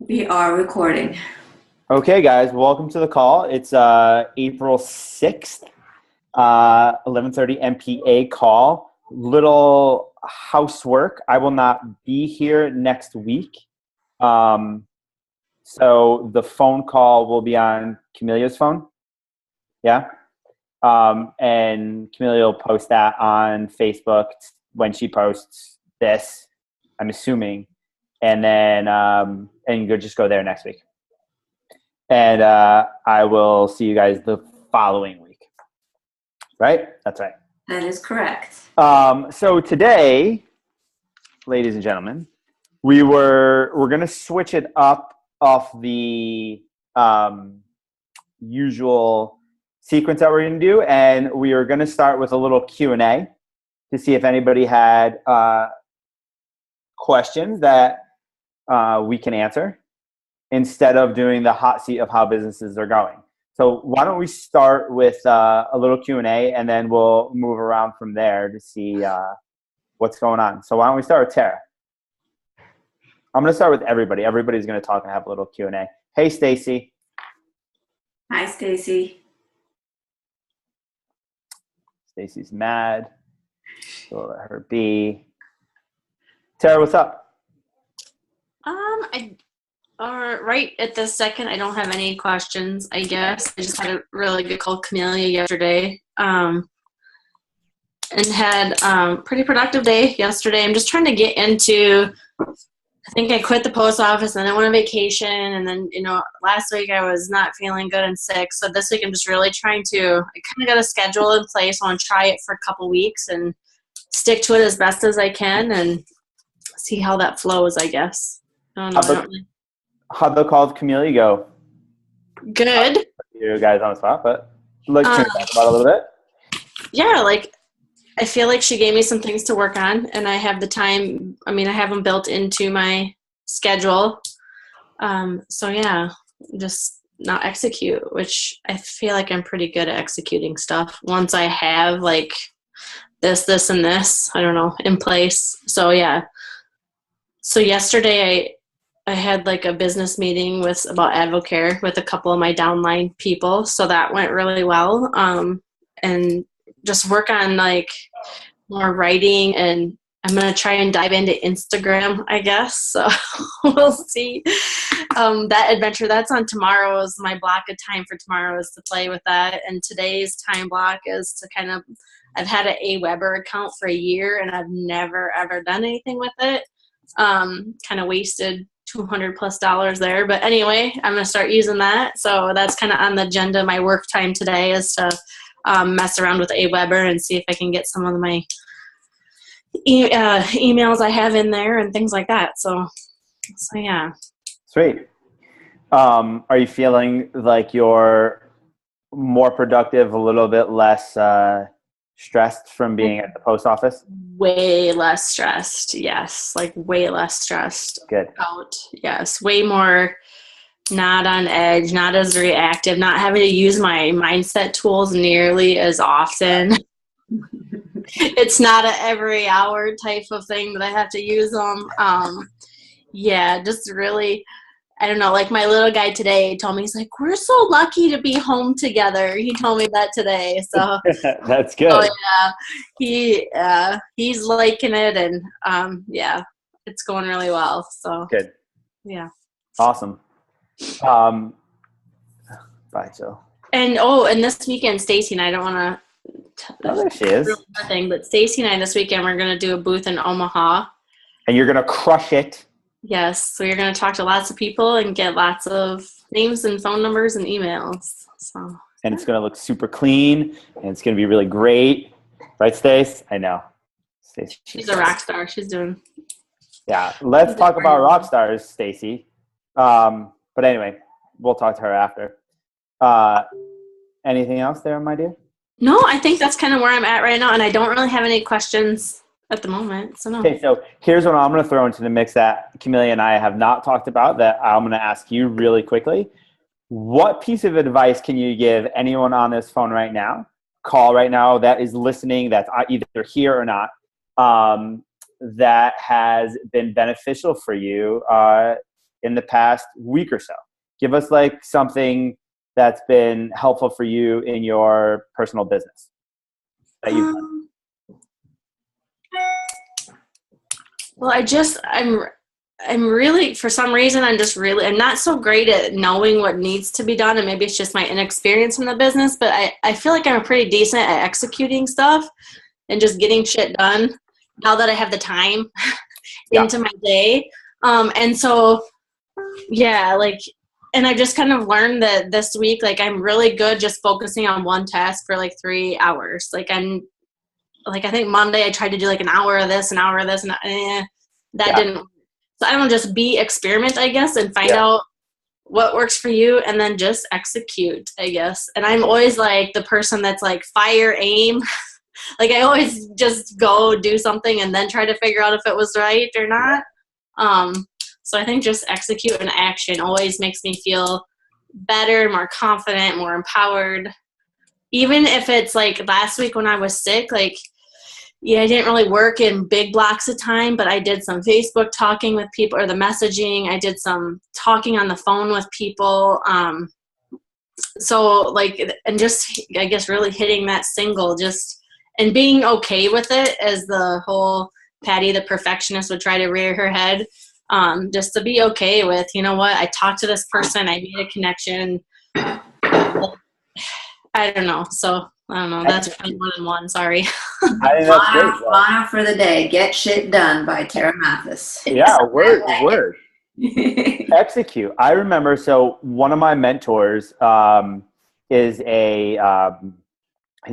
We are recording. Okay, guys, welcome to the call. It's April 6th, 11:30 MPA call. Little housework. I will not be here next week. Um, so the phone call will be on Camelia's phone. Yeah. And Camelia will post that on Facebook when she posts this, I'm assuming. And then, and you just go there next week. And I will see you guys the following week. Right? That's right. That is correct. So today, ladies and gentlemen, we're going to switch it up off the usual sequence that we're going to do, and we are going to start with a little Q&A to see if anybody had questions that we can answer, instead of doing the hot seat of how businesses are going. So why don't we start with a little Q&A, and then we'll move around from there to see what's going on. So why don't we start with Tara? I'm going to start with everybody. Everybody's going to talk and have a little Q&A. Hey, Stacy. Hi, Stacy. Stacy's mad. So we'll let her be. Tara, what's up? Right at this second, I don't have any questions, I guess. I just had a really good call with Camelia yesterday, and had pretty productive day yesterday. I'm just trying to get into, I think I quit the post office and then I went on vacation, and then, last week I was not feeling good and sick. So this week I'm just really trying to, I kind of got a schedule in place. I want to try it for a couple weeks and stick to it as best as I can and see how that flows, I guess. I don't know. How'd the call with Camelia go? Good. You guys on the spot, but let's talk about it a little bit. Yeah, I feel like she gave me some things to work on, and I have the time. I mean, I have them built into my schedule. So yeah, just not execute, which I feel like I'm pretty good at executing stuff once I have this, and this, I don't know, in place. So yeah. So yesterday I had a business meeting about AdvoCare with a couple of my downline people. So that went really well. And just work on more writing, and I'm going to try and dive into Instagram, I guess. So we'll see. That adventure, that's on tomorrow's, my block of time for tomorrow is to play with that. And today's time block is to I've had an Aweber account for a year and I've never ever done anything with it. Kind of wasted $200+ there, but anyway, I'm going to start using that. So that's kind of on the agenda. My work time today is to mess around with Aweber and see if I can get some of my emails I have in there and things like that. So yeah. Sweet. Are you feeling like you're more productive, a little bit less stressed from being at the post office? Way less stressed. Yes. Way less stressed. Good. Out. Yes. Way more not on edge, not as reactive, not having to use my mindset tools nearly as often. It's not a every hour type of thing that I have to use them. Yeah, just really, I don't know, my little guy today told me, he's like, we're so lucky to be home together. He told me that today. So that's good. Oh yeah, he's liking it, and yeah, it's going really well. So good. Yeah. Awesome. Bye, Jill. And this weekend, Stacy and I don't want to. Oh, there she is. Nothing, but Stacy and I this weekend we're going to do a booth in Omaha. And you're going to crush it. Yes, so you're going to talk to lots of people and get lots of names and phone numbers and emails. So. And it's going to look super clean, and it's going to be really great. Right, Stace? I know. Stace. She's a rock star. She's doing. Yeah, let's talk about rock stars, Stacy. But anyway, we'll talk to her after. Anything else there, my dear? No, I think that's kind of where I'm at right now, and I don't really have any questions at the moment. So no. Okay, so here's what I'm going to throw into the mix that Camelia and I have not talked about that I'm going to ask you really quickly. What piece of advice can you give anyone on this phone right now, call right now, that is listening, that's either here or not, that has been beneficial for you in the past week or so? Give us like something that's been helpful for you in your personal business that you've done. Well, I'm really, for some reason, I'm not so great at knowing what needs to be done, and maybe it's just my inexperience in the business, but I feel like I'm pretty decent at executing stuff and just getting shit done now that I have the time into my day. And so, yeah, like, and I just kind of learned that this week, like, I'm really good just focusing on one task for like 3 hours. Like, I think Monday I tried to do like an hour of this, and that didn't. So I don't just experiment, I guess, and find out what works for you, and then just execute, I guess. And I'm always like the person that's like fire, aim. Like I always just go do something and then try to figure out if it was right or not. So I think just execute and action always makes me feel better, more confident, more empowered. Even if it's like last week when I was sick, like, I didn't really work in big blocks of time, but I did some Facebook talking with people, or the messaging. I did some talking on the phone with people. So like, and just, I guess, really hitting that single, just, and being okay with it, as the whole Patty the perfectionist would try to rear her head. Just to be okay with, you know what, I talked to this person, I made a connection. I don't know. So I don't know. That's probably 1 and 1. Sorry. I think that's great. Motto for the day: Get shit done by Tara Mathis. Yeah, word. Execute. I remember. So one of my mentors is he's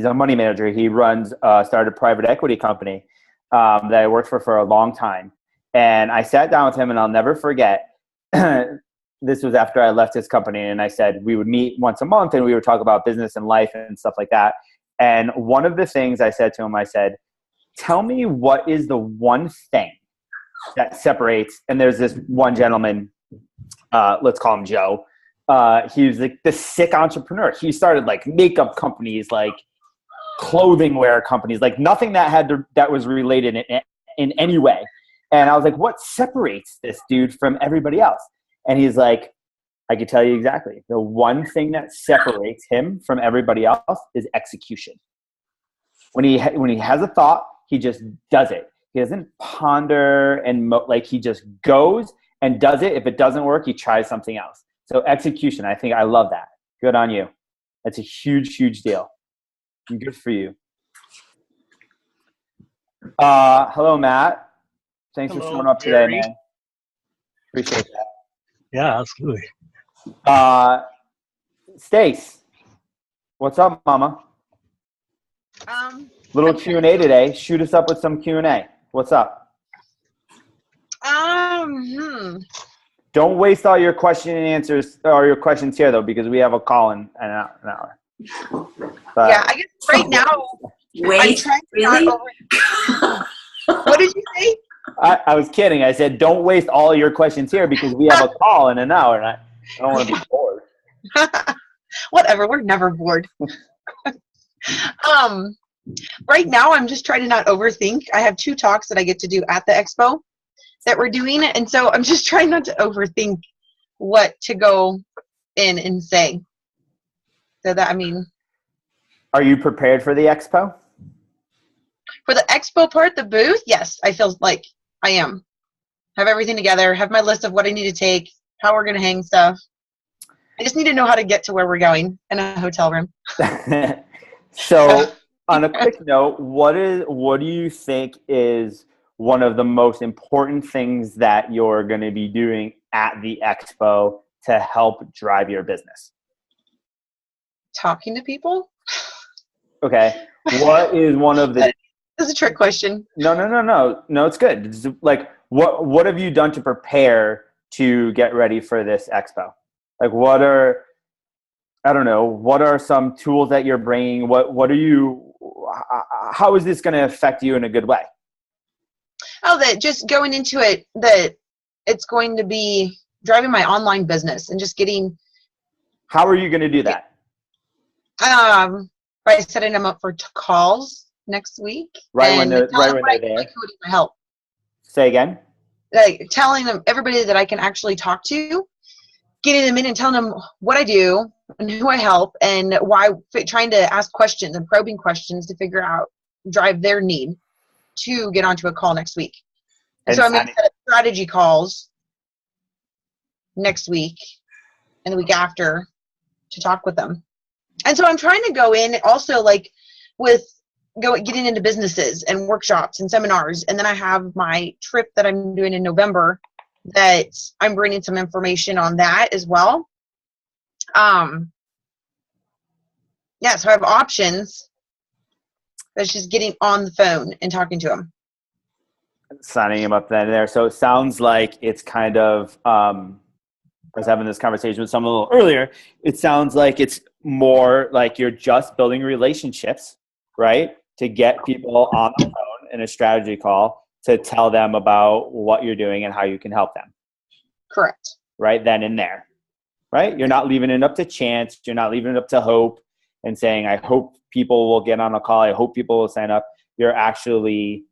a money manager. He started a private equity company that I worked for a long time. And I sat down with him, and I'll never forget. This was after I left his company, and I said we would meet once a month and we would talk about business and life and stuff like that. And one of the things I said to him, I said, tell me what is the one thing that separates, and there's this one gentleman, let's call him Joe. He was like the sick entrepreneur. He started like makeup companies, like clothing wear companies, like nothing that was related in any way. And I was like, what separates this dude from everybody else? And he's like, I can tell you exactly. The one thing that separates him from everybody else is execution. When he has a thought, he just does it. He doesn't ponder like he just goes and does it. If it doesn't work, he tries something else. So execution, I love that. Good on you. That's a huge, huge deal. And good for you. Hello, Matt. Thanks for showing up today, man. Appreciate that. Yeah, absolutely. Stace, what's up, mama? Little Q&A today. Shoot us up with some Q&A. What's up? Don't waste all your question and answers or your questions here, though, because we have a call in an hour. But, yeah, I guess right now. Wait, really? What did you say? I was kidding. I said, don't waste all your questions here because we have a call in an hour, and I don't want to be bored. Whatever. We're never bored. Right now, I'm just trying to not overthink. I have 2 talks that I get to do at the expo that we're doing, and so I'm just trying not to overthink what to go in and say. So that, Are you prepared for the expo? For the expo part, the booth, yes, I feel like I am. Have everything together, have my list of what I need to take, how we're going to hang stuff. I just need to know how to get to where we're going in a hotel room. So on a quick note, what do you think is one of the most important things that you're going to be doing at the expo to help drive your business? Talking to people. Okay. What is one of the... That's a trick question. No, it's good. It's like, what have you done to prepare to get ready for this expo? Like, what are some tools that you're bringing? How is this going to affect you in a good way? Oh, that just going into it, that it's going to be driving my online business and just getting. How are you going to do that? By setting them up for calls next week. Right when they're there. My help. Say again. like telling them everybody that I can actually talk to, getting them in and telling them what I do and who I help and why, trying to ask questions and probing questions to figure out, drive their need to get onto a call next week. And so I'm going to set up strategy calls next week and the week after to talk with them. And so I'm trying to go in also like with getting into businesses and workshops and seminars. And then I have my trip that I'm doing in November that I'm bringing some information on that as well. Yeah, so I have options. That's just getting on the phone and talking to them. Signing him up then there. So it sounds like it's kind of, I was having this conversation with someone a little earlier. It sounds like it's more like you're just building relationships, right? To get people on the phone in a strategy call to tell them about what you're doing and how you can help them. Correct. Right then and there, right? You're not leaving it up to chance. You're not leaving it up to hope and saying, I hope people will get on a call. I hope people will sign up. You're actually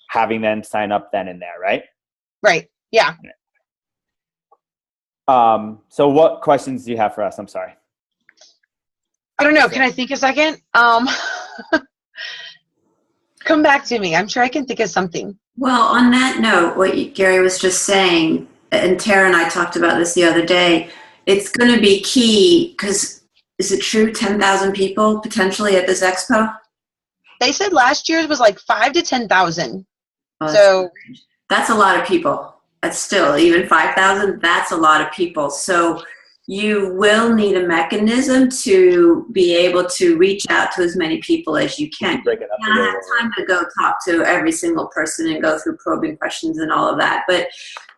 having them sign up then and there, right? Right. Yeah. So what questions do you have for us? I'm sorry. I don't know. Can I think a second? Come back to me. I'm sure I can think of something. Well, on that note, what Gary was just saying, and Tara and I talked about this the other day, it's going to be key because, is it true, 10,000 people potentially at this expo? They said last year's was like 5,000 to 10,000. Oh, so that's a lot of people. That's still, even 5,000, that's a lot of people. So you will need a mechanism to be able to reach out to as many people as you can. You don't have time to go talk to every single person and go through probing questions and all of that. But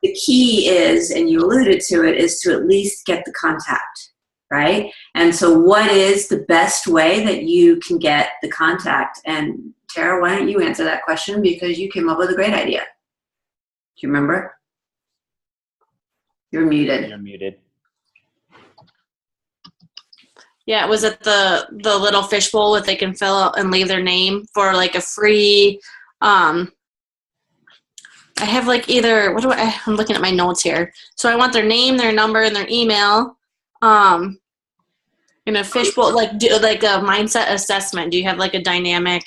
the key is, and you alluded to it, is to at least get the contact, right? And so what is the best way that you can get the contact? And Tara, why don't you answer that question, because you came up with a great idea. Do you remember? You're muted. You're muted. Yeah, was it the little fishbowl that they can fill out and leave their name for like a free, I have like either, I'm looking at my notes here. So I want their name, their number, and their email, in a fishbowl, like a mindset assessment. Do you have like a dynamic?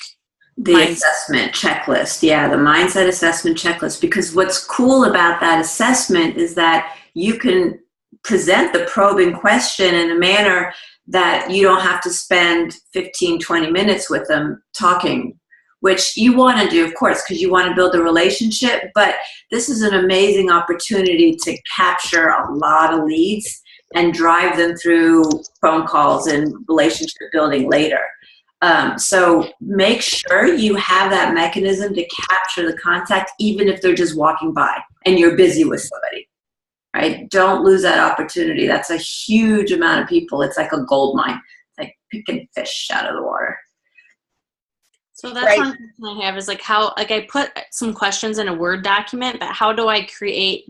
Assessment checklist. Yeah, the mindset assessment checklist. Because what's cool about that assessment is that you can present the probing question in a manner that you don't have to spend 15, 20 minutes with them talking, which you want to do, of course, because you want to build a relationship. But this is an amazing opportunity to capture a lot of leads and drive them through phone calls and relationship building later. So make sure you have that mechanism to capture the contact, even if they're just walking by and you're busy with somebody. Right? Don't lose that opportunity. That's a huge amount of people. It's like a gold mine. It's like picking fish out of the water. So that's one question I have is like how, like I put some questions in a Word document, but how do I create,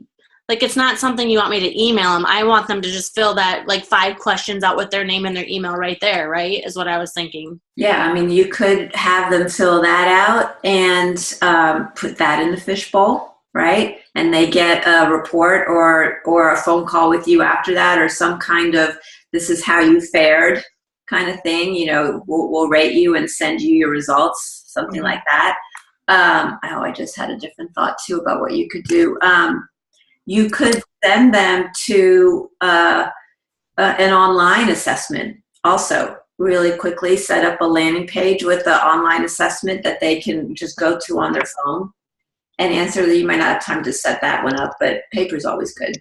like it's not something you want me to email them. I want them to just fill that like 5 questions out with their name and their email right there, right? Is what I was thinking. Yeah, I mean, you could have them fill that out and put that in the fishbowl. Right? And they get a report or a phone call with you after that, or some kind of, this is how you fared kind of thing. You know, we'll rate you and send you your results, something like that. I just had a different thought too about what you could do. You could send them to an online assessment also. Really quickly set up a landing page with the online assessment that they can just go to on their phone and answer. That you might not have time to set that one up, but paper's always good.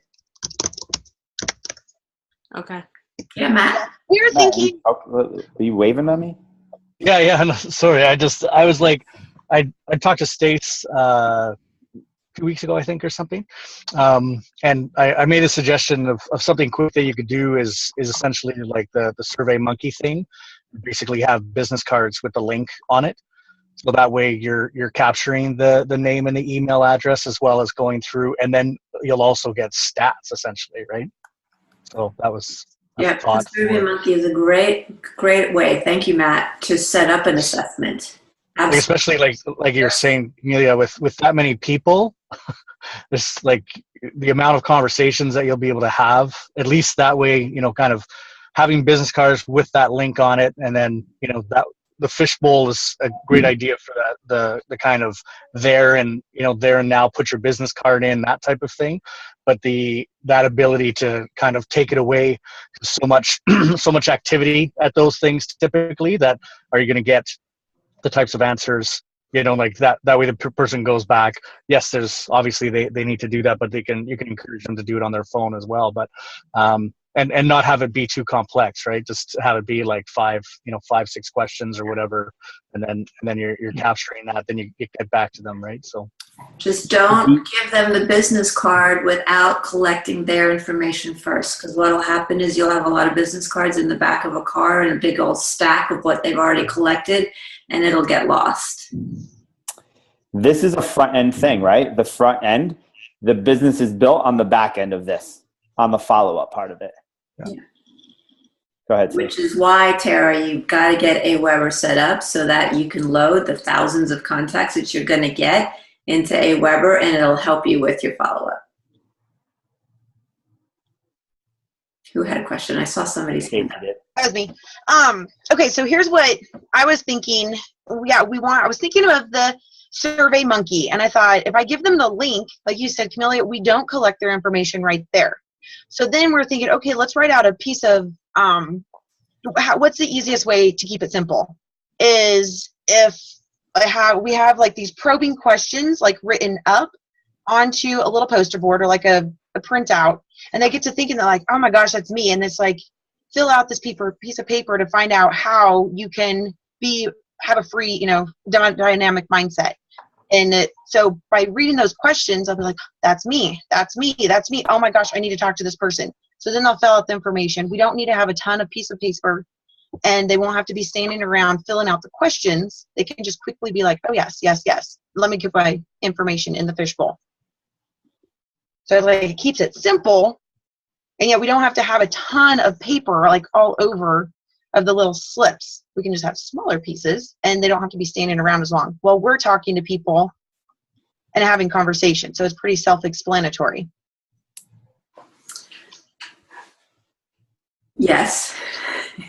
Okay. Yeah, Matt. We were thinking. Are you waving at me? Yeah. No, sorry. I was like, I talked to States 2 weeks ago, I think, or something. And I made a suggestion of something quick that you could do is essentially like the Survey Monkey thing. Basically have business cards with the link on it. So that way you're capturing the name and the email address as well as going through, and then you'll also get stats essentially, right? So that was Survey Monkey is a great way. Thank you, Matt, to set up an assessment. Like, especially like you're saying, Amelia, with that many people, it's like the amount of conversations that you'll be able to have, at least that way, kind of having business cards with that link on it. And then, that the fishbowl is a great idea for that, the kind of there and now put your business card in, that type of thing. But that ability to kind of take it away, so much so much activity at those things typically, that are you going to get the types of answers, like that way the person goes back. Yes, there's obviously they need to do that, but you can encourage them to do it on their phone as well. But and not have it be too complex, right? Just have it be like 5, 6 questions or whatever, and then you're capturing that, then you get back to them, right? So just don't give them the business card without collecting their information first, because what will happen is you'll have a lot of business cards in the back of a car and a big old stack of what they've already collected, and it'll get lost. This is a front end thing, right? The front end, the business is built on the back end of this, on the follow-up part of it. Yeah. Go ahead, Steve. Which is why, Tara, you've got to get Aweber set up so that you can load the thousands of contacts that you're going to get into Aweber, and it'll help you with your follow-up. Who had a question? I saw somebody's hand up. That was me. Okay, so here's what I was thinking. Yeah, I was thinking of the Survey Monkey, and I thought if I give them the link, like you said, Camelia, we don't collect their information right there. So then we're thinking, okay, let's write out a piece of what's the easiest way to keep it simple? Is if we have like these probing questions like written up onto a little poster board or like a printout, and they get to thinking, they're like, oh my gosh, that's me. And it's like, fill out this piece of paper to find out how you can have a free, dynamic mindset. And so by reading those questions, I'll be like, that's me. Oh my gosh, I need to talk to this person. So then they'll fill out the information. We don't need to have a ton of piece of paper, and they won't have to be standing around filling out the questions. They can just quickly be like, oh yes. Let me give my information in the fishbowl. So it keeps it simple. And yet we don't have to have a ton of paper like all over of the little slips. We can just have smaller pieces, and they don't have to be standing around as long. Well, we're talking to people and having conversation. So it's pretty self-explanatory. Yes.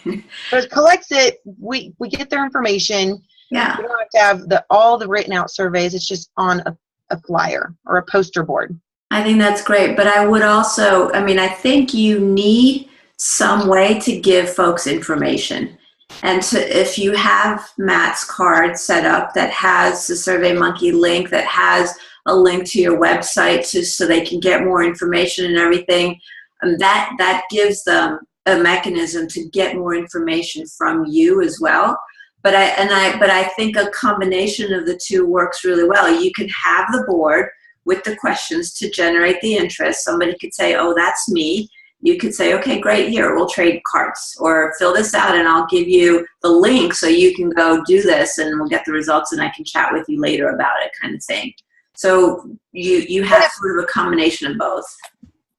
So it collects it. We get their information. Yeah. We don't have to have all the written out surveys. It's just on a flyer or a poster board. I think that's great. But I would also, I think you need some way to give folks information. And if you have Matt's card set up that has the SurveyMonkey link, that has a link to your website so they can get more information and everything, that gives them a mechanism to get more information from you as well. But I think a combination of the two works really well. You can have the board with the questions to generate the interest. Somebody could say, oh, that's me. You could say, okay, great, here, we'll trade cards, or fill this out and I'll give you the link so you can go do this and we'll get the results and I can chat with you later about it, kind of thing. So you have sort of a combination of both.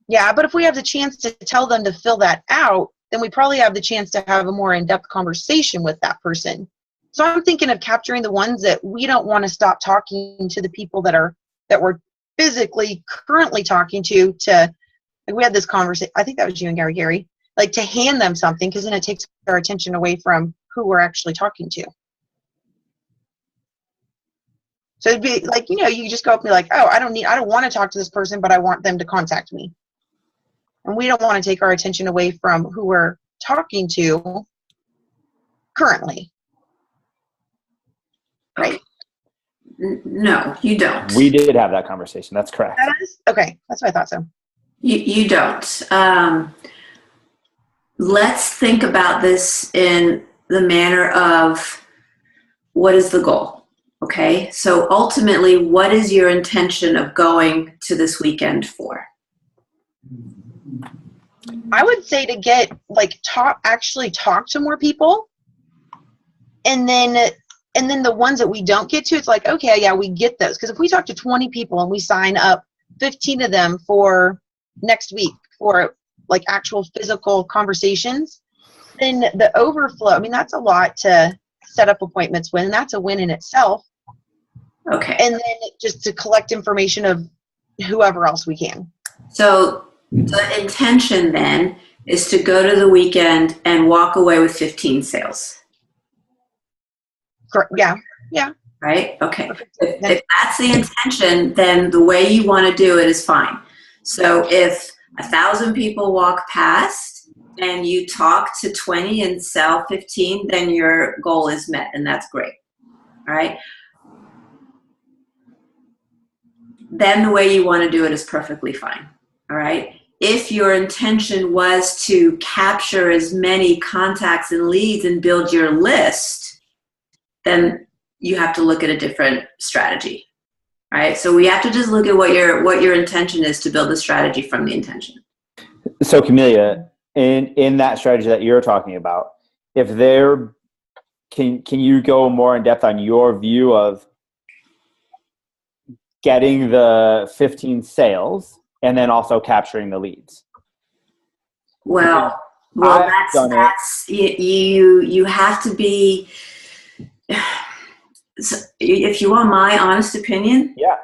Yeah, but if we have the chance to tell them to fill that out, then we probably have the chance to have a more in-depth conversation with that person. So I'm thinking of capturing the ones that we don't want to stop talking to, the people that we're physically currently talking to like we had this conversation, I think that was you and Gary, like to hand them something, because then it takes our attention away from who we're actually talking to. So it'd be like, you just go up and be like, oh, I don't want to talk to this person, but I want them to contact me. And we don't want to take our attention away from who we're talking to currently. Right? No, you don't. We did have that conversation. That's correct. That is? Okay, that's what I thought so. You don't. Let's think about this in the manner of what is the goal, okay? So ultimately, what is your intention of going to this weekend for? I would say to get, actually talk to more people. And then the ones that we don't get to, it's like, okay, yeah, we get those. Because if we talk to 20 people and we sign up 15 of them for next week for actual physical conversations, then the overflow, that's a lot to set up appointments with, and that's a win in itself. Okay. And then just to collect information of whoever else we can. So the intention then is to go to the weekend and walk away with 15 sales. Yeah. Yeah. Right? Okay. If that's the intention, then the way you want to do it is fine. So if 1,000 people walk past and you talk to 20 and sell 15, then your goal is met, and that's great. All right. Then the way you want to do it is perfectly fine. All right. If your intention was to capture as many contacts and leads and build your list, then you have to look at a different strategy. Right? So we have to just look at what your intention is to build a strategy from the intention. So Camelia, in that strategy that you're talking about, if there can you go more in depth on your view of getting the 15 sales and then also capturing the leads? Well, I've done that's you have to be. So if you want my honest opinion, yeah,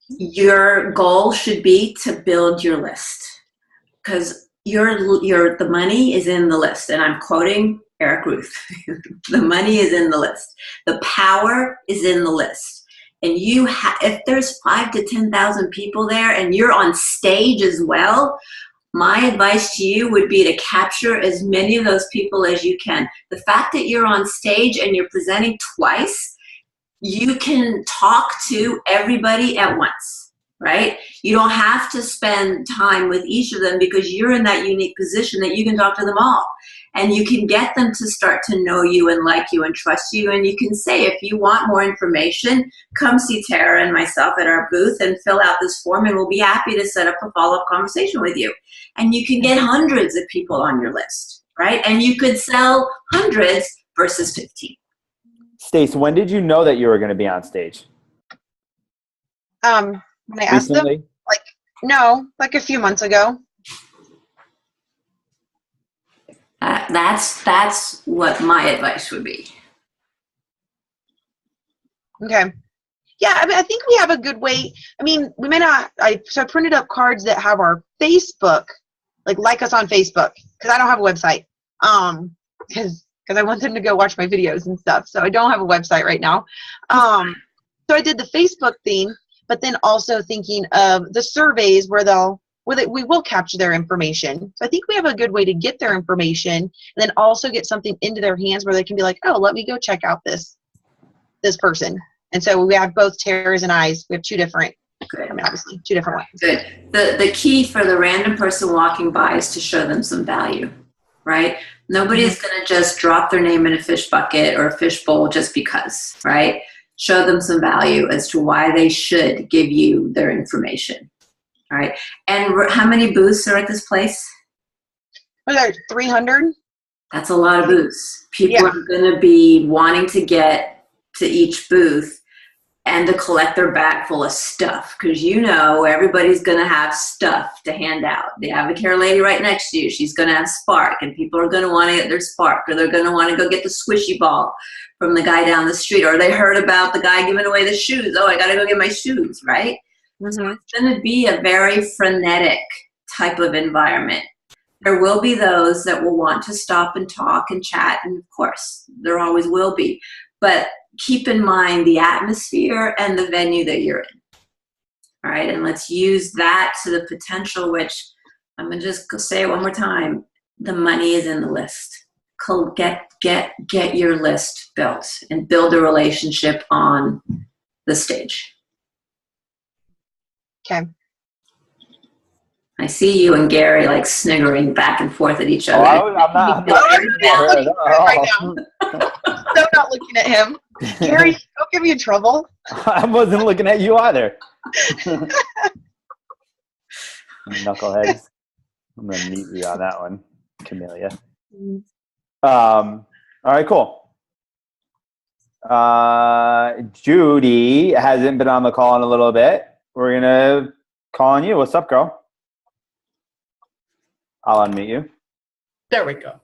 your goal should be to build your list, because the money is in the list, and I'm quoting Eric Ruth. The money is in the list. The power is in the list. And if there's 5,000 to 10,000 people there, and you're on stage as well, my advice to you would be to capture as many of those people as you can. The fact that you're on stage and you're presenting twice, you can talk to everybody at once, right? You don't have to spend time with each of them, because you're in that unique position that you can talk to them all. And you can get them to start to know you and like you and trust you. And you can say, if you want more information, come see Tara and myself at our booth and fill out this form, and we'll be happy to set up a follow-up conversation with you. And you can get hundreds of people on your list, right? And you could sell hundreds versus 15. Stace, when did you know that you were going to be on stage? When I asked them, like a few months ago. That's what my advice would be. Okay. Yeah, I mean, I think we have a good way. I mean, we may not. So I printed up cards that have our Facebook, like us on Facebook, because I don't have a website. Because I want them to go watch my videos and stuff. So I don't have a website right now. So I did the Facebook thing, but then also thinking of the surveys where we will capture their information. So I think we have a good way to get their information, and then also get something into their hands where they can be like, oh, let me go check out this person. And so we have both Tara's and I's. We have two different, obviously, two different ones. Good. The key for the random person walking by is to show them some value, right? Nobody's going to just drop their name in a fish bucket or a fish bowl just because, right? Show them some value as to why they should give you their information. All right. And how many booths are at this place? What are there, 300? That's a lot of booths. People are going to be wanting to get to each booth and to collect their bag full of stuff, because everybody's going to have stuff to hand out. The Avocare lady right next to you, she's going to have Spark, and people are going to want to get their Spark, or they're going to want to go get the squishy ball from the guy down the street, or they heard about the guy giving away the shoes. Oh, I got to go get my shoes, right? So it's going to be a very frenetic type of environment. There will be those that will want to stop and talk and chat, and of course, there always will be. But keep in mind the atmosphere and the venue that you're in. All right, and let's use that to the potential, which I'm going to just say it one more time. The money is in the list. Get your list built and build a relationship on the stage. Okay. I see you and Gary sniggering back and forth at each other. I'm not looking right now. So not looking at him. Gary, don't get me in trouble. I wasn't looking at you either. Knuckleheads. I'm going to meet you on that one, Camelia. All right, cool. Judy hasn't been on the call in a little bit. We're going to call on you. What's up, girl? I'll unmute you. There we go.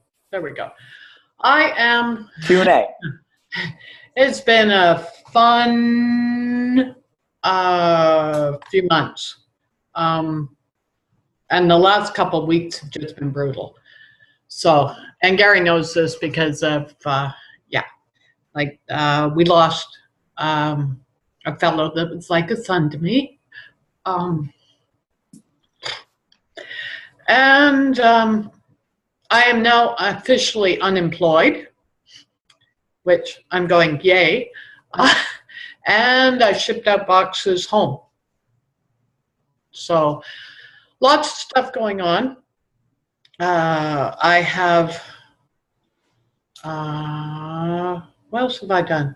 I am. Q&A. It's been a fun few months. And the last couple of weeks have just been brutal. So, and Gary knows this because of, we lost a fellow that was like a son to me. And I am now officially unemployed, which I'm going, yay. And I shipped out boxes home. So lots of stuff going on. I have, what else have I done?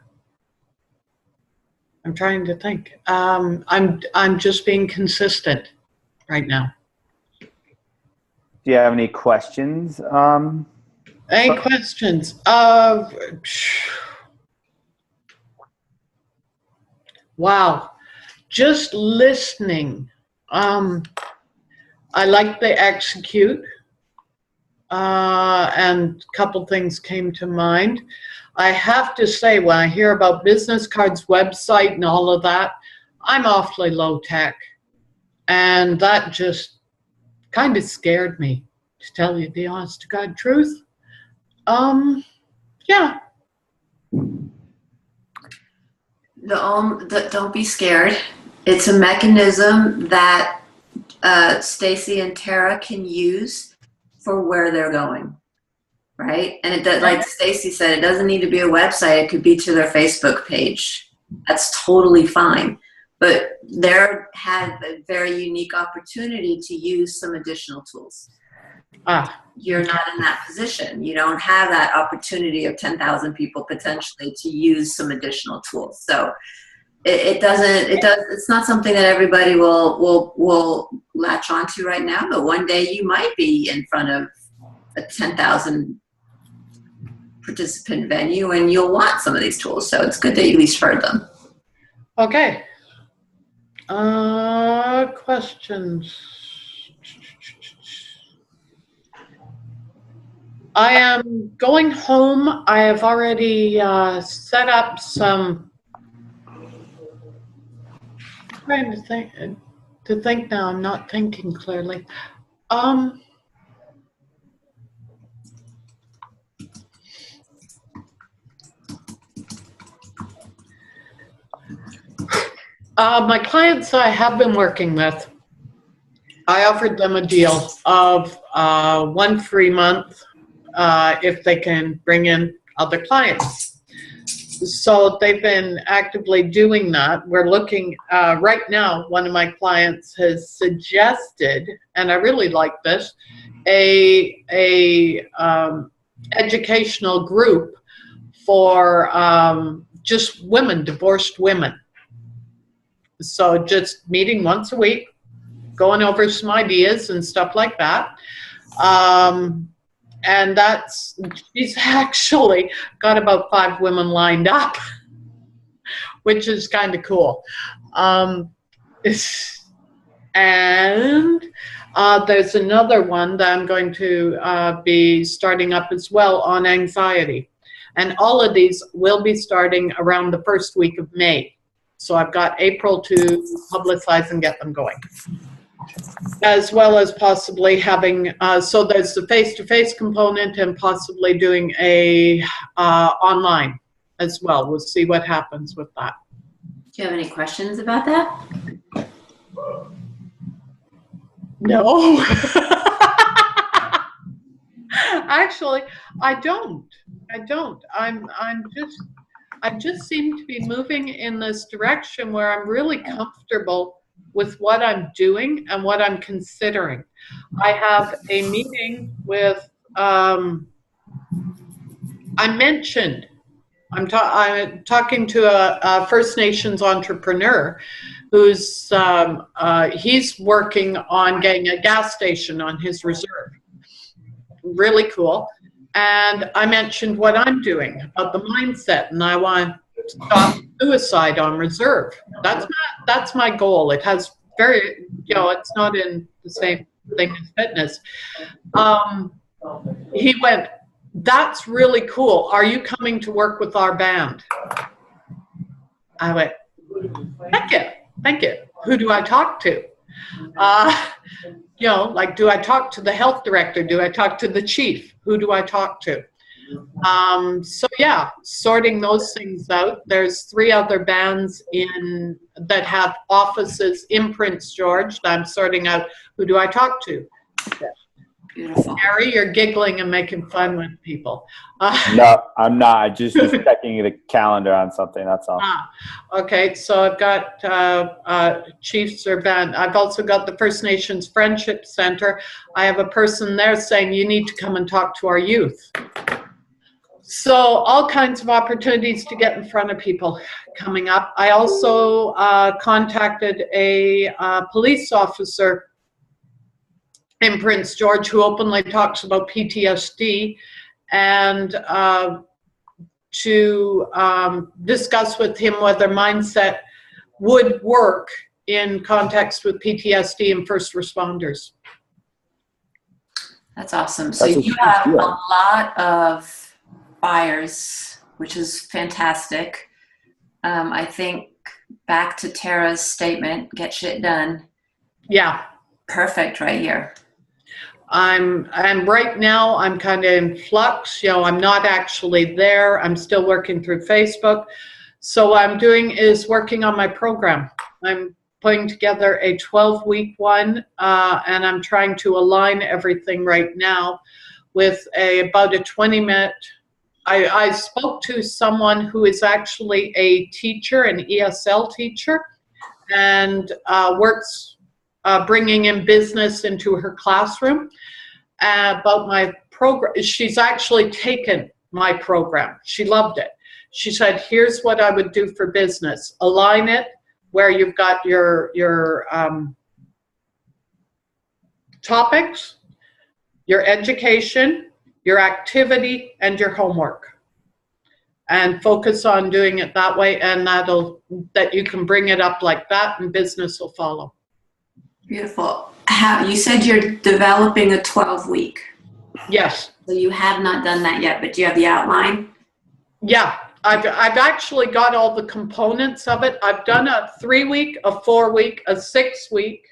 I'm trying to think. I'm just being consistent right now. Do you have any questions? Any questions? Wow, just listening. I like the execute, and a couple things came to mind. I have to say, when I hear about business cards website and all of that, I'm awfully low tech, and that just kind of scared me, to tell you the honest to God truth. Yeah. Don't be scared. It's a mechanism that Stacy and Tara can use for where they're going, right? And it does, like Stacy said, it doesn't need to be a website. It could be to their Facebook page. That's totally fine. But they have a very unique opportunity to use some additional tools. You're not in that position. You don't have that opportunity of 10,000 people potentially to use some additional tools. So it's not something that everybody will latch onto right now, but one day you might be in front of a 10,000 participant venue and you'll want some of these tools. So it's good that you at least heard them. Okay. Questions. I am going home. I have already set up some. I'm trying to think now. I'm not thinking clearly. My clients I have been working with, I offered them a deal of 1 free month if they can bring in other clients. So they've been actively doing that. We're looking, right now, one of my clients has suggested, and I really like this, a educational group for just women, divorced women. So just meeting once a week, going over some ideas and stuff like that. And she's actually got about 5 women lined up, which is kind of cool. And there's another one that I'm going to be starting up as well on anxiety. And all of these will be starting around the first week of May. So I've got April to publicize and get them going. As well as possibly having, so there's the face-to-face component and possibly doing a online as well. We'll see what happens with that. Do you have any questions about that? No. Actually, I don't. I just seem to be moving in this direction where I'm really comfortable with what I'm doing and what I'm considering. I have a meeting with, I'm talking to a First Nations entrepreneur who's, he's working on getting a gas station on his reserve. Really cool. And I mentioned what I'm doing about the mindset, and I want to stop suicide on reserve. That's my goal. It has very, it's not in the same thing as fitness. He went, that's really cool. Are you coming to work with our band? I went, thank you, thank you. Who do I talk to? You know, like, do I talk to the health director? Do I talk to the chief? Who do I talk to? So yeah, sorting those things out. There's 3 other bands that have offices in Prince George that I'm sorting out. Who do I talk to? Beautiful. Gary, you're giggling and making fun with people. No, I'm not. I just was checking the calendar on something. That's all. Okay, so I've got Chiefs or band. I've also got the First Nations Friendship Center. I have a person there saying you need to come and talk to our youth. So all kinds of opportunities to get in front of people coming up. I also contacted a police officer in Prince George who openly talks about PTSD, and to discuss with him whether mindset would work in context with PTSD and first responders. That's awesome. So you have a lot of buyers, which is fantastic. I think back to Tara's statement, get shit done. Yeah. Perfect right here. And right now I'm kind of in flux. You know, I'm not actually there. I'm still working through Facebook. So what I'm doing is working on my program. I'm putting together a 12-week one, and I'm trying to align everything right now with about a 20-minute. I spoke to someone who is actually a teacher, an ESL teacher, and works bringing in business into her classroom. About my program, she's actually taken my program. She loved it. She said, here's what I would do for business. Align it where you've got your topics, your education, your activity, and your homework. And focus on doing it that way, and that you can bring it up like that, and business will follow. Beautiful. You said you're developing a 12-week. Yes. So you have not done that yet, but do you have the outline? Yeah, I've actually got all the components of it. I've done a 3-week, a 4-week, a 6-week.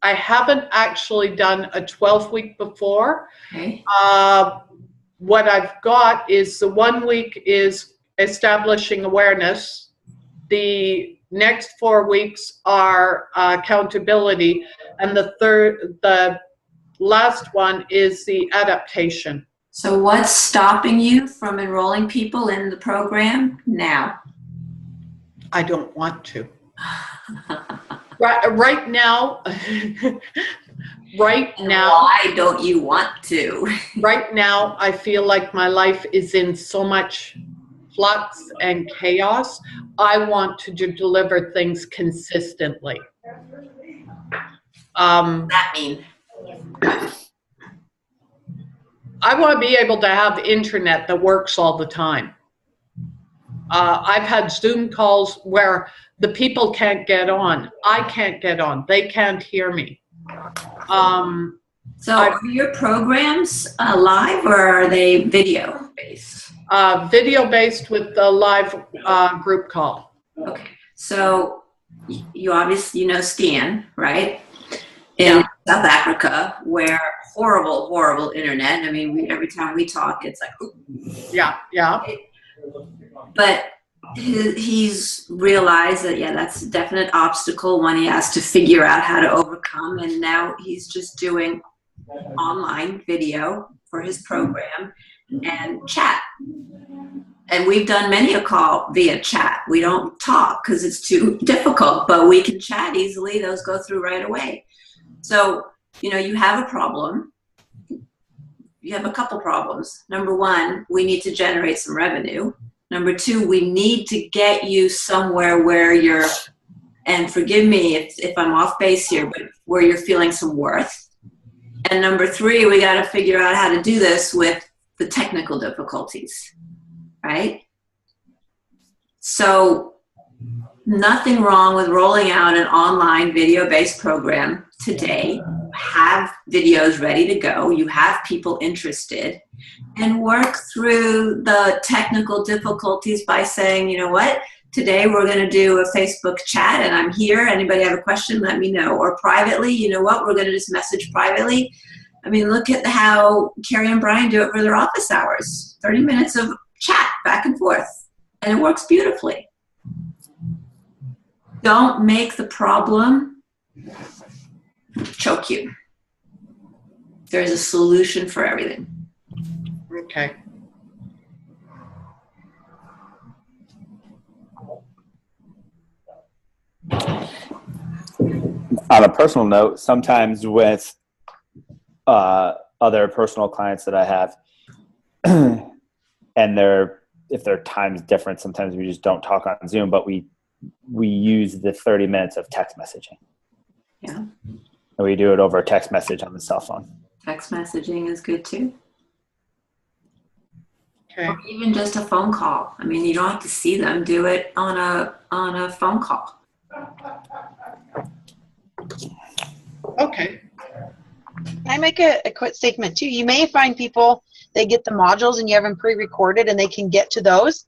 I haven't actually done a 12-week before. Okay. What I've got is the 1 week is establishing awareness. The next 4 weeks are accountability, and the last one is the adaptation. So what's stopping you from enrolling people in the program now? I don't want to. Right now, why don't you want to? Right now, I feel like my life is in so much flux and chaos. I want to deliver things consistently. That mean? I want to be able to have internet that works all the time. I've had Zoom calls where the people can't get on. I can't get on. They can't hear me. So are your programs live, or are they video based? Video based with the live group call. Okay. So you obviously know Stan, right? In South Africa, where horrible internet. I mean, every time we talk, it's like, ooh. Yeah. But he's realized that, that's a definite obstacle, one he has to figure out how to overcome. And now he's just doing online video for his program and chat. And we've done many a call via chat. We don't talk because it's too difficult, but we can chat easily. Those go through right away. So, you have a problem. You have a couple problems. Number one, we need to generate some revenue. Number two, we need to get you somewhere where you're, and forgive me if I'm off base here, but where you're feeling some worth. And number three, we got to figure out how to do this with the technical difficulties, right? So nothing wrong with rolling out an online video-based program today. Have videos ready to go. You have people interested, and work through the technical difficulties by saying, you know what, today we're going to do a Facebook chat and I'm here. Anybody have a question, let me know. Or privately, you know what, we're going to just message privately. I mean, look at how Carrie and Brian do it for their office hours. 30 minutes of chat back and forth. And it works beautifully. Don't make the problem choke you. There's a solution for everything. Okay. On a personal note, sometimes with other personal clients that I have, and if their time's different, sometimes we just don't talk on Zoom, but we use the 30 minutes of text messaging. Yeah. And we do it over a text message on the cell phone. Text messaging is good too. Okay. Or even just a phone call. I mean, you don't have to see them. Do it on a phone call. Okay. Can I make a quick statement too? You may find people, they get the modules and you have them pre-recorded and they can get to those,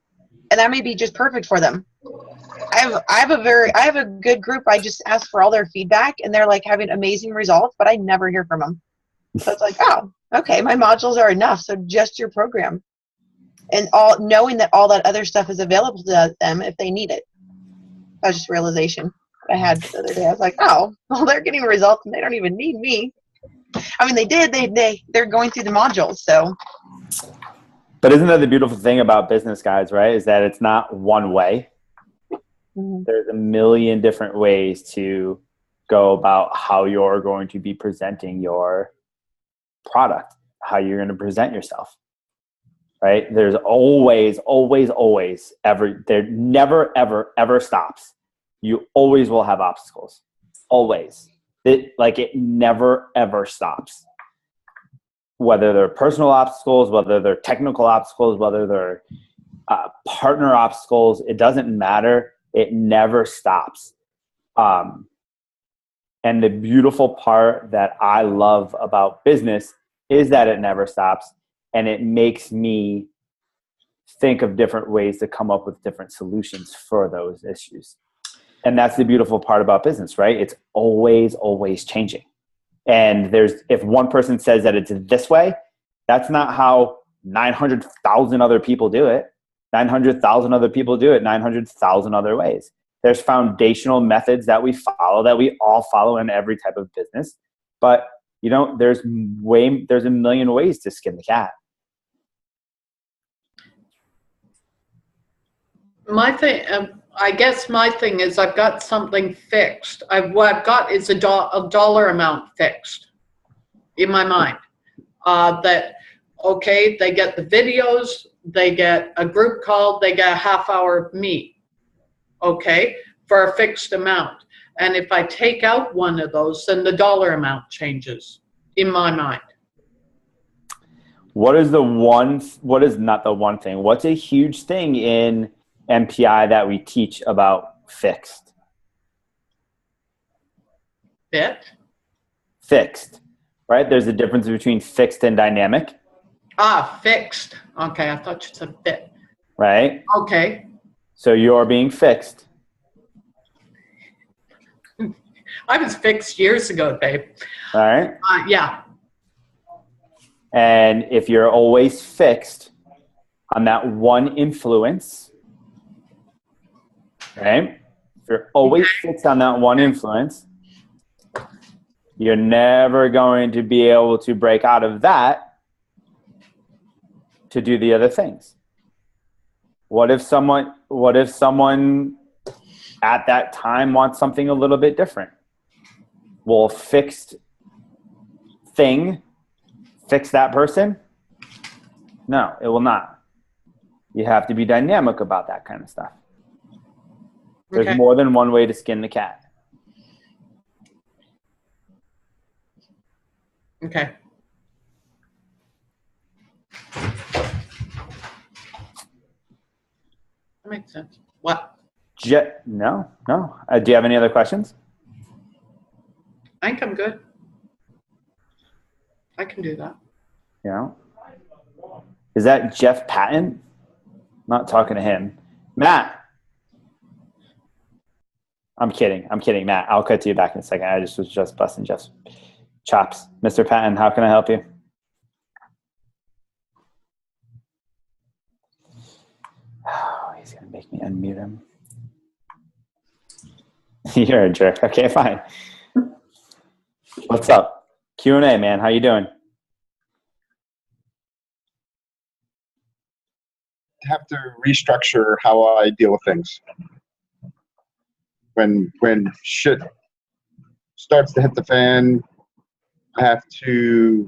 and that may be just perfect for them. I have a good group. I just ask for all their feedback and they're like having amazing results, but I never hear from them. So it's like, oh, okay, my modules are enough. So just your program, and all knowing that all that other stuff is available to them if they need it. That was just realization I had the other day. I was like, oh, well, they're getting results and they don't even need me. I mean, they did. They're going through the modules. So, but isn't that the beautiful thing about business, guys? Right? Is that it's not one way. mm-hmm. There's a million different ways to go about how you're going to be presenting your product, how you're going to present yourself. Right? There's always there never, ever stops. You always will have obstacles. Always. It never, ever stops. Whether they're personal obstacles, whether they're technical obstacles, whether they're partner obstacles, it doesn't matter. It never stops. And the beautiful part that I love about business is that it never stops. And it makes me think of different ways to come up with different solutions for those issues. And that's the beautiful part about business, right? It's always changing. And if one person says that it's this way, that's not how 900,000 other people do it. 900,000 other people do it 900,000 other ways. There's foundational methods that we all follow in every type of business. But there's a million ways to skin the cat. My thing, I guess my thing is I've got something fixed. What I've got is a dollar amount fixed in my mind. They get the videos, they get a group call, they get a half-hour meet, okay, for a fixed amount. And if I take out one of those, then the dollar amount changes in my mind. What is not the one thing? What's a huge thing in MPI that we teach about fixed? Fixed, right? There's a difference between fixed and dynamic. Fixed. Okay, I thought you said fit. Right? Okay. So you're being fixed. I was fixed years ago, babe. All right? Yeah. And if you're always fixed on that one influence, right? If you're always fixed on that one influence, you're never going to be able to break out of that to do the other things. What if someone at that time wants something a little bit different? Will a fixed thing fix that person? No, it will not. You have to be dynamic about that kind of stuff. There's more than one way to skin the cat. Okay. That makes sense. What? No. Do you have any other questions? I think I'm good. I can do that. You know, is that Jeff Patton? Not talking to him. Matt. I'm kidding, Matt. I'll cut to you back in a second. I was just busting Jeff's chops. Mr. Patton, how can I help you? Oh, he's going to make me unmute him. You're a jerk. Okay, fine. What's up? Q&A, man. How you doing? Have to restructure how I deal with things. When shit starts to hit the fan, I have to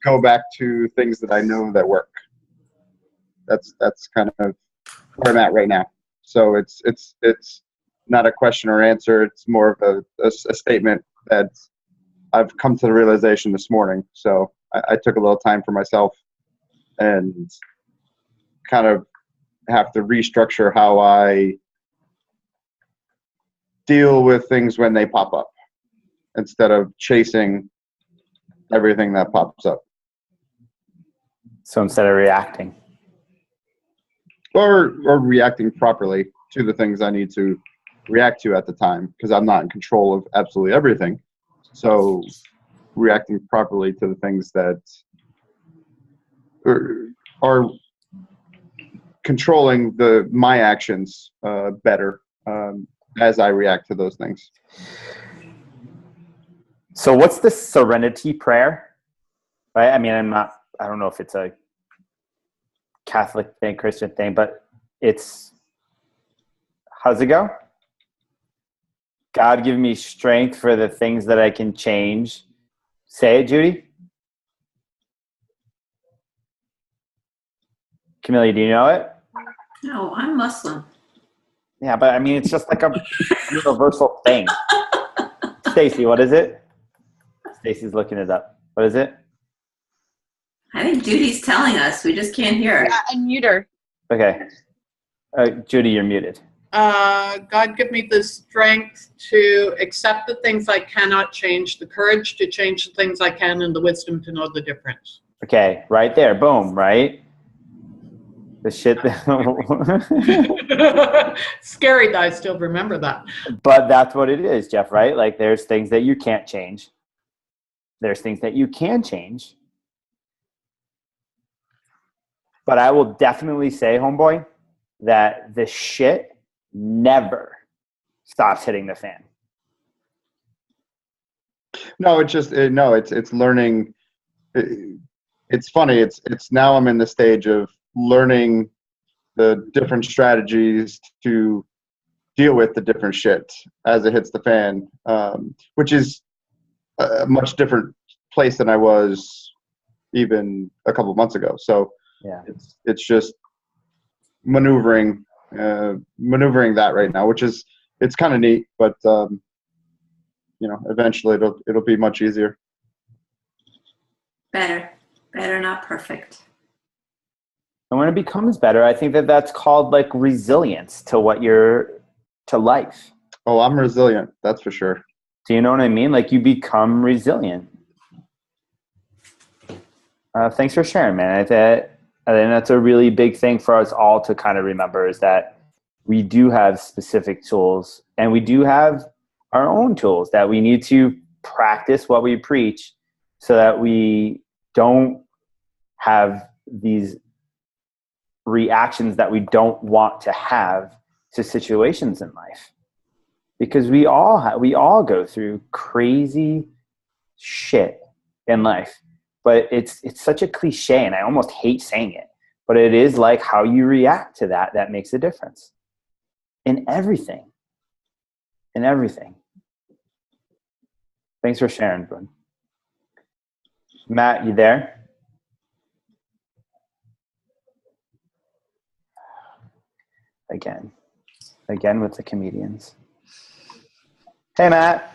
go back to things that I know that work. That's kind of where I'm at right now. So it's not a question or answer. It's more of a statement that I've come to the realization this morning. So I took a little time for myself and kind of have to restructure how I deal with things when they pop up instead of chasing everything that pops up. So instead of reacting. Or reacting properly to the things I need to react to at the time, because I'm not in control of absolutely everything. So reacting properly to the things that are controlling my actions better as I react to those things. So what's the serenity prayer? Right? I mean, I don't know if it's a Catholic thing, Christian thing, but it's, how's it go? God, give me strength for the things that I can change. Say it, Judy. Camelia, do you know it? No, I'm Muslim. Yeah, but I mean, it's just like a universal thing. Stacy, what is it? Stacy's looking it up. What is it? I think Judy's telling us. We just can't hear her. Yeah, unmute her. Okay. Judy, you're muted. God, give me the strength to accept the things I cannot change, the courage to change the things I can, and the wisdom to know the difference. Okay, right there. Boom, right? The shit. Scary that I still remember that. But that's what it is, Jeff, right? Like there's things that you can't change. There's things that you can change. But I will definitely say, homeboy, that the shit never stops hitting the fan. No, it's learning. It's funny. It's now I'm in the stage of learning the different strategies to deal with the different shit as it hits the fan, which is a much different place than I was even a couple of months ago. So yeah, it's just maneuvering that right now, which is, it's kind of neat, but eventually it'll be much easier. Better, not perfect. And when it becomes better, I think that's called like resilience to life. Oh, I'm resilient. That's for sure. Do you know what I mean? Like you become resilient. Thanks for sharing, man. I think that's a really big thing for us all to kind of remember, is that we do have specific tools and we do have our own tools that we need to practice what we preach so that we don't have these reactions that we don't want to have to situations in life. Because we all go through crazy shit in life. But it's such a cliche, and I almost hate saying it. But it is like how you react to that makes a difference. In everything. In everything. Thanks for sharing, bud. Matt, you there? Again with the comedians. Hey, Matt.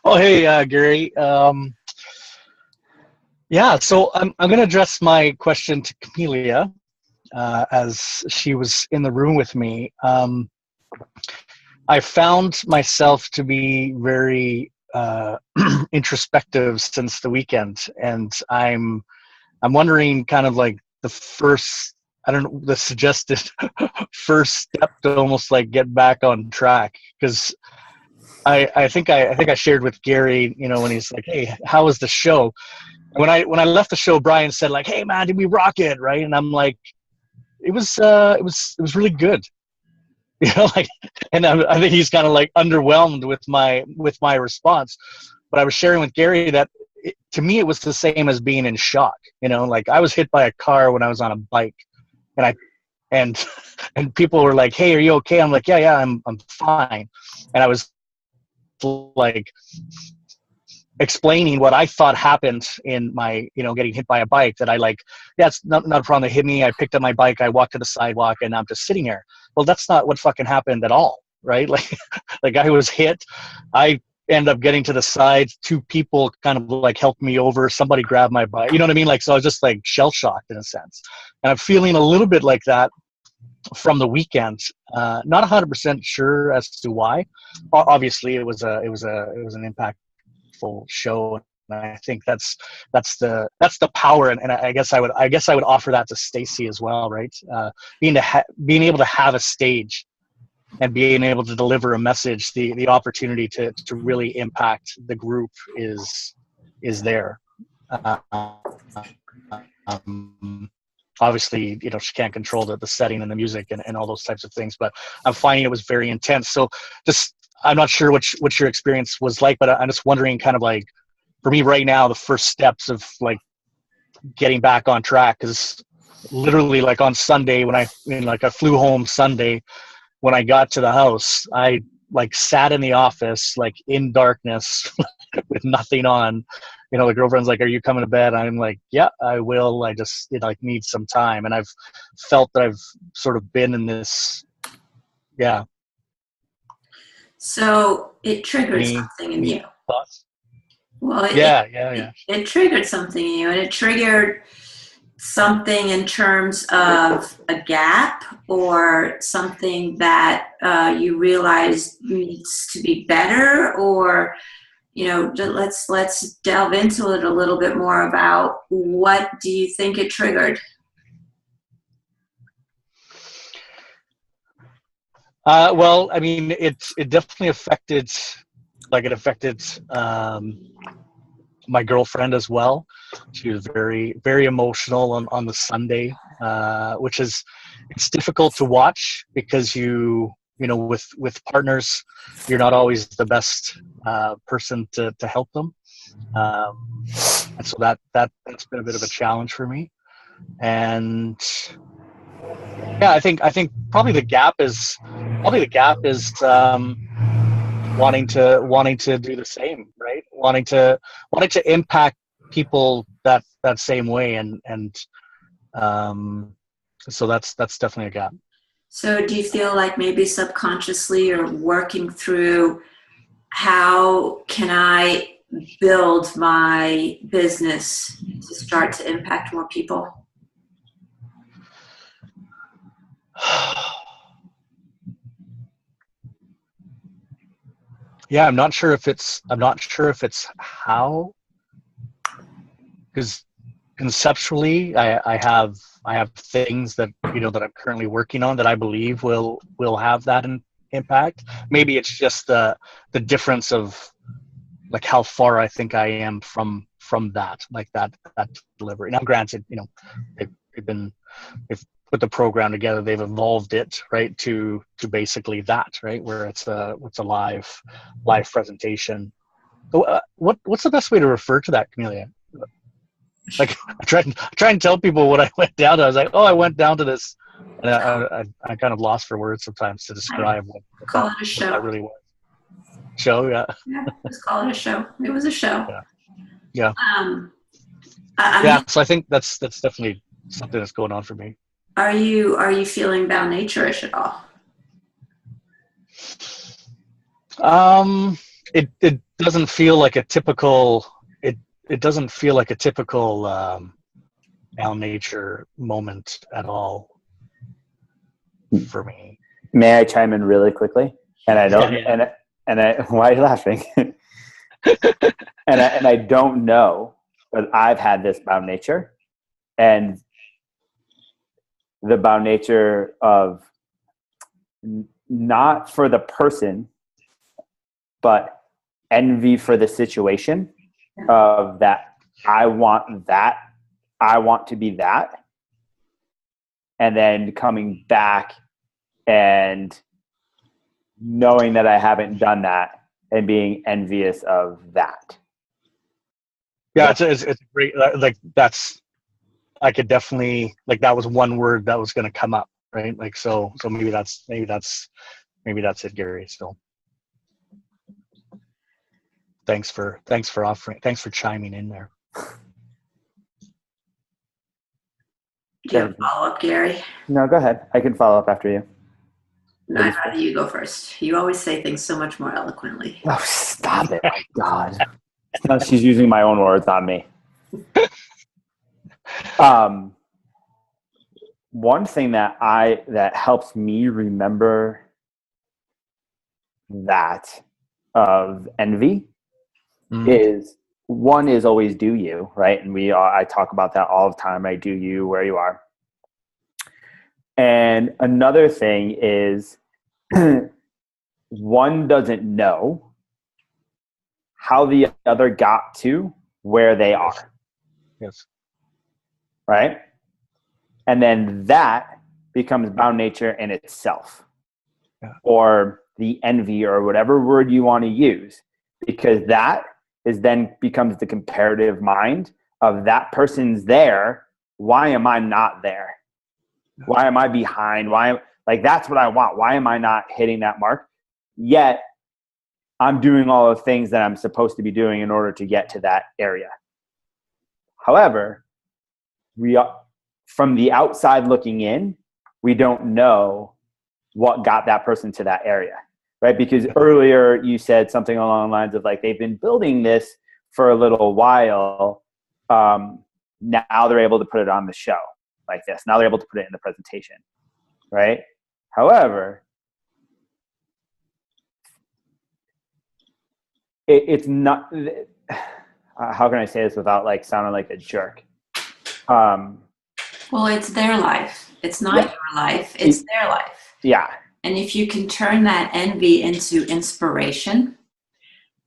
Oh, hey, Gary. Yeah, so I'm going to address my question to Camelia. as she was in the room with me. I found myself to be very introspective since the weekend, and I'm wondering kind of like the first, I don't know, the suggested first step to almost like get back on track, because I think I shared with Gary, you know, when he's like, hey, how was the show? When I left the show, Brian said like, hey man, did we rock it, right? And I'm like, it was really good. You know, like, and I think he's kind of like underwhelmed with my response. But I was sharing with Gary that to me it was the same as being in shock. You know, like I was hit by a car when I was on a bike, and and people were like, "Hey, are you okay?" I'm like, "Yeah, I'm fine." And I was like explaining what I thought happened in my, you know, getting hit by a bike, that I like, yeah, it's not a problem. They hit me. I picked up my bike. I walked to the sidewalk and I'm just sitting here. Well, that's not what fucking happened at all. Right. Like the guy who was hit, I end up getting to the side. Two people kind of like helped me over. Somebody grabbed my bike. You know what I mean? Like, so I was just like shell shocked in a sense. And I'm feeling a little bit like that from the weekend. Not 100% sure as to why. Obviously it was an impactful show, and I think that's the power, and I guess I would offer that to Stacy as well, right? Being able to have a stage and being able to deliver a message, the opportunity to really impact the group is there. Obviously, you know, she can't control the setting and the music and all those types of things, but I'm finding it was very intense. So just, I'm not sure what your experience was like, but I'm just wondering kind of like, for me right now, the first steps of like getting back on track is literally like on Sunday when I flew home Sunday. When I got to the house, I like sat in the office, like in darkness with nothing on. You know, the girlfriend's like, are you coming to bed? I'm like, yeah, I will. I just, you know, like need some time. And I've felt that I've sort of been in this, yeah. So it triggered something in you. Thoughts? Well, it triggered something in you, and it triggered something in terms of a gap or something that you realize needs to be better, or, you know, let's delve into it a little bit more about what do you think it triggered? Well, I mean, it definitely affected my girlfriend as well. She was very, very emotional on the Sunday, which is, it's difficult to watch because you know, with partners, you're not always the best person to help them. And so that's been a bit of a challenge for me. And yeah, I think probably the gap is wanting to do the same, right? Wanting to impact people that same way, and so that's definitely a gap. So do you feel like maybe subconsciously you're working through, how can I build my business to start to impact more people? Yeah, I'm not sure if it's how, because conceptually I have things that, you know, that I'm currently working on that I believe will have that impact. Maybe it's just the difference of like how far I think I am from that, like that delivery. Now, granted, you know, they've put the program together, they've evolved it, right, to basically that, right, where it's a live presentation. So, what's the best way to refer to that, Camelia? Like, I try and tell people what I went down to. I was like, oh, I went down to this, and I kind of lost for words sometimes to describe what that really was. Show, yeah. Yeah, let's call it a show. It was a show. Yeah. So I think that's definitely something that's going on for me. Are you feeling bound nature-ish at all? It doesn't feel like a typical. It doesn't feel like a typical bound nature moment at all. for me. May I chime in really quickly? And I don't, Yeah. and I, why are you laughing? and I don't know, but I've had this bound nature, and the bound nature of not for the person, but envy for the situation of that. I want to be that. And then coming back and knowing that I haven't done that and being envious of that. Yeah, it's a great, like that's, I could definitely, like that was one word that was going to come up, right? Like, so maybe that's it, Gary. So thanks for chiming in there. Do you have a follow-up, Gary? No, go ahead. I can follow up after you. No, I'd rather you go first. You always say things so much more eloquently. Oh, stop it. My God. No, she's using my own words on me. One thing that helps me remember that of envy is one is always do you, right? And I talk about that all the time. I do you where you are. And another thing is one doesn't know how the other got to where they are. Yes. Right? And then that becomes bound nature in itself. Yeah. Or the envy or whatever word you want to use. Because that is then becomes the comparative mind of that person's there. Why am I not there? Why am I behind? Like that's what I want. Why am I not hitting that mark? Yet I'm doing all the things that I'm supposed to be doing in order to get to that area. However, from the outside looking in, we don't know what got that person to that area, right? Because earlier you said something along the lines of like, they've been building this for a little while. Now they're able to put it on the show like this. Now they're able to put it in the presentation, right? However, it's not, how can I say this without like sounding like a jerk? Well, it's their life. It's not your life. It's their life. Yeah. And if you can turn that envy into inspiration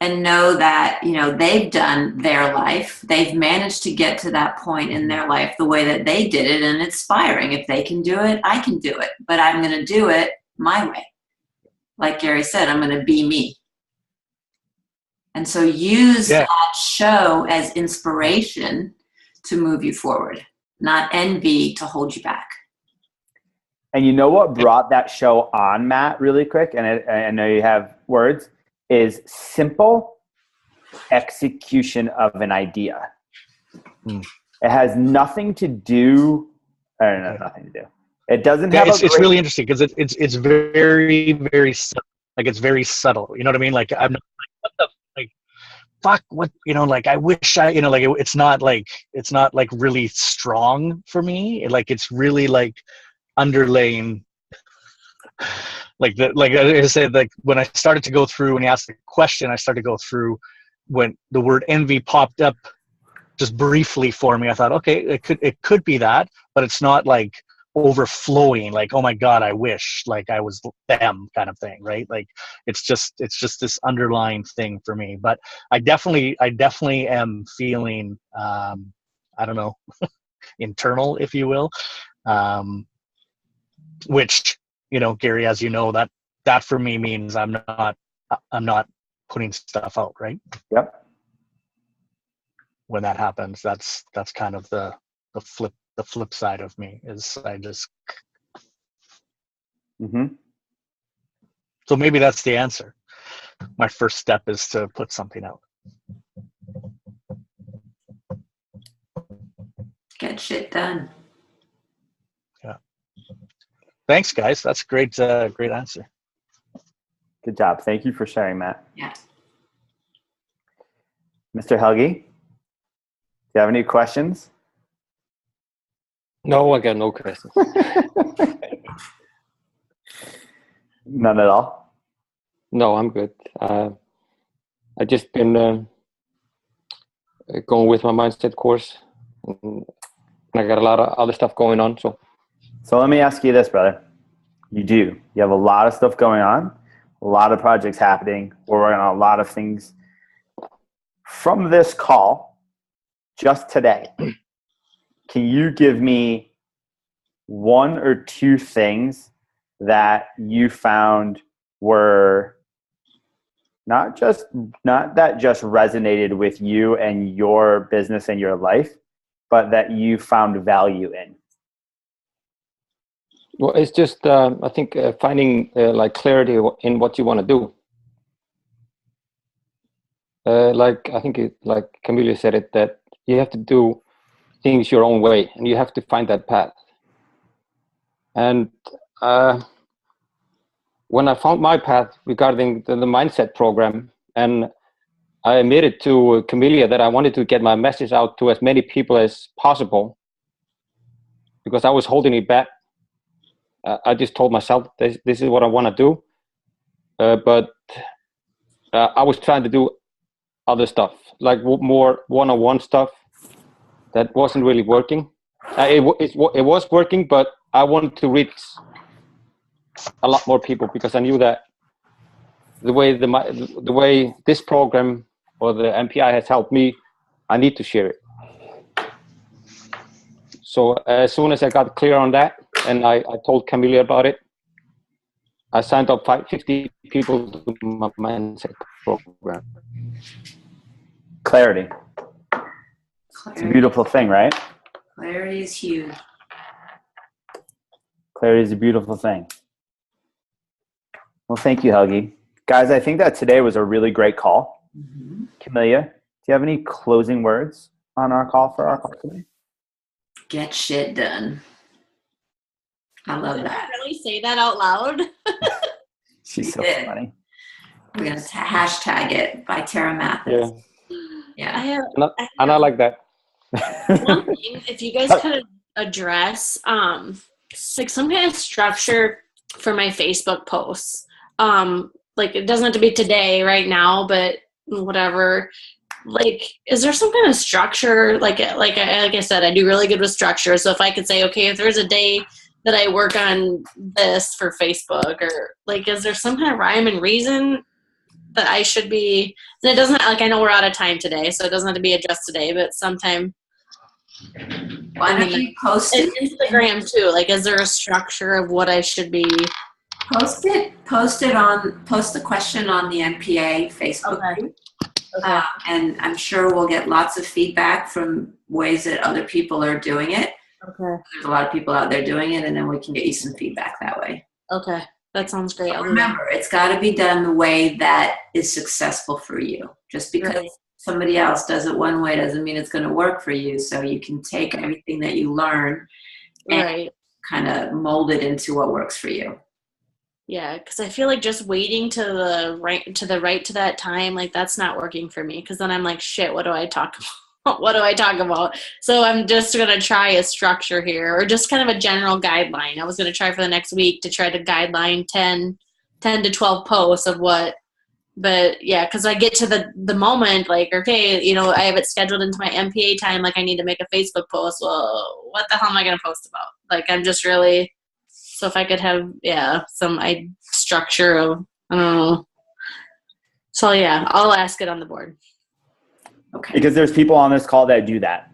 and know that, they've done their life, they've managed to get to that point in their life the way that they did it, and it's inspiring. If they can do it, I can do it, but I'm going to do it my way. Like Gary said, I'm going to be me. And so use that show as inspiration to move you forward, not envy to hold you back. And you know what brought that show on, Matt, really quick? And I know you have words, is simple execution of an idea. It has nothing to do, I don't know, nothing to do. It doesn't have it's really interesting because it's very, very subtle. Like it's very subtle. You know what I mean? Like I'm not like, what the like fuck what like I wish I like it's not like really strong for me. Like it's really like underlaying like I said, like when I started to go through, when you asked the question, I started to go through when the word envy popped up just briefly for me. I thought, okay, it could be that, but it's not like overflowing, like, oh my God, I wish like I was them kind of thing, right? Like it's just this underlying thing for me. But I definitely am feeling I don't know, internal, if you will, which, Gary, as you know, that for me means I'm not putting stuff out, right? Yep. When that happens, that's kind of the flip side of me is I just. So maybe that's the answer. My first step is to put something out. Get shit done. Yeah. Thanks, guys. That's a great answer. Good job. Thank you for sharing, Matt. Yeah. Mr. Helgi, do you have any questions? No, I got no questions. None at all? No, I'm good. I just been going with my mindset course. And I got a lot of other stuff going on. So let me ask you this, brother. You have a lot of stuff going on, a lot of projects happening. We're working on a lot of things. From this call, just today, can you give me one or two things that you found were not that just resonated with you and your business and your life, but that you found value in? well, it's just I think finding like clarity in what you want to do. Like I think like Camilla said it, that you have to do things your own way, and you have to find that path. And when I found my path regarding the mindset program, and I admitted to Camilla that I wanted to get my message out to as many people as possible, because I was holding it back. I just told myself this is what I want to do, but I was trying to do other stuff, like more one-on-one stuff that wasn't really working. It was working, but I wanted to reach a lot more people, because I knew that the way this program or the MPI has helped me, I need to share it. So as soon as I got clear on that, and I told Camilla about it, I signed up 50 people to my mindset program. Clarity. It's a beautiful thing, right? Clarity is huge. Clarity is a beautiful thing. Well, thank you, Helgi. Guys, I think that today was a really great call. Mm-hmm. Camilla, do you have any closing words on our call today? Get shit done. I love Did that. I really say that out loud? She's so did. funny. We're going to hashtag it by Tara Mathis. Yeah. And I like that. One thing, if you guys could address like some kind of structure for my Facebook posts. Like it doesn't have to be today, right now, but whatever. Like, is there some kind of structure? Like I said, I do really good with structure. So if I could say, okay, if there's a day that I work on this for Facebook, or like, is there some kind of rhyme and reason that I should be? And it doesn't, like, I know we're out of time today, so it doesn't have to be just today, but sometime. Why don't you post it? Instagram too. Like, is there a structure of what I should be? Post the question on the MPA Facebook group. Okay. And I'm sure we'll get lots of feedback from ways that other people are doing it. Okay. There's a lot of people out there doing it, and then we can get you some feedback that way. Okay. That sounds great. But remember, it's got to be done the way that is successful for you. Just because somebody else does it one way doesn't mean it's going to work for you. So you can take everything that you learn and kind of mold it into what works for you. Yeah, because I feel like just waiting to the right to that time, like that's not working for me. Because then I'm like, shit, what do I talk about? What do I talk about? So I'm just gonna try a structure here, or just kind of a general guideline. I was gonna try for the next week to try to guideline 10 to 12 posts of what. But yeah, because I get to the moment, like, okay, you know, I have it scheduled into my MPA time. Like, I need to make a Facebook post. Well, what the hell am I gonna post about? Like, I'm just really. So if I could have, some structure of, I don't know. So yeah, I'll ask it on the board. Okay. Because there's people on this call that do that,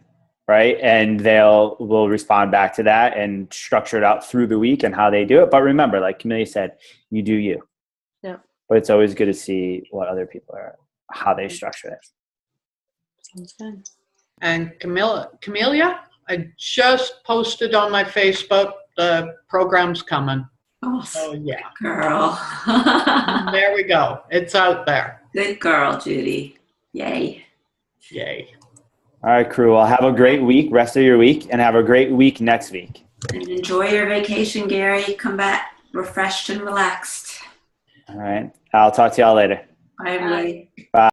right? And will respond back to that and structure it out through the week and how they do it. But remember, like Camilla said, you do you. Yeah. But it's always good to see what other people are, how they structure it. Sounds good. And Camelia, I just posted on my Facebook, the program's coming. Oh, yeah. Girl. There we go. It's out there. Good girl, Judy. Yay. Yay. All right, crew. Well, have a great week, rest of your week, and have a great week next week. And enjoy your vacation, Gary. Come back refreshed and relaxed. All right. I'll talk to y'all later. Bye, everybody. Bye.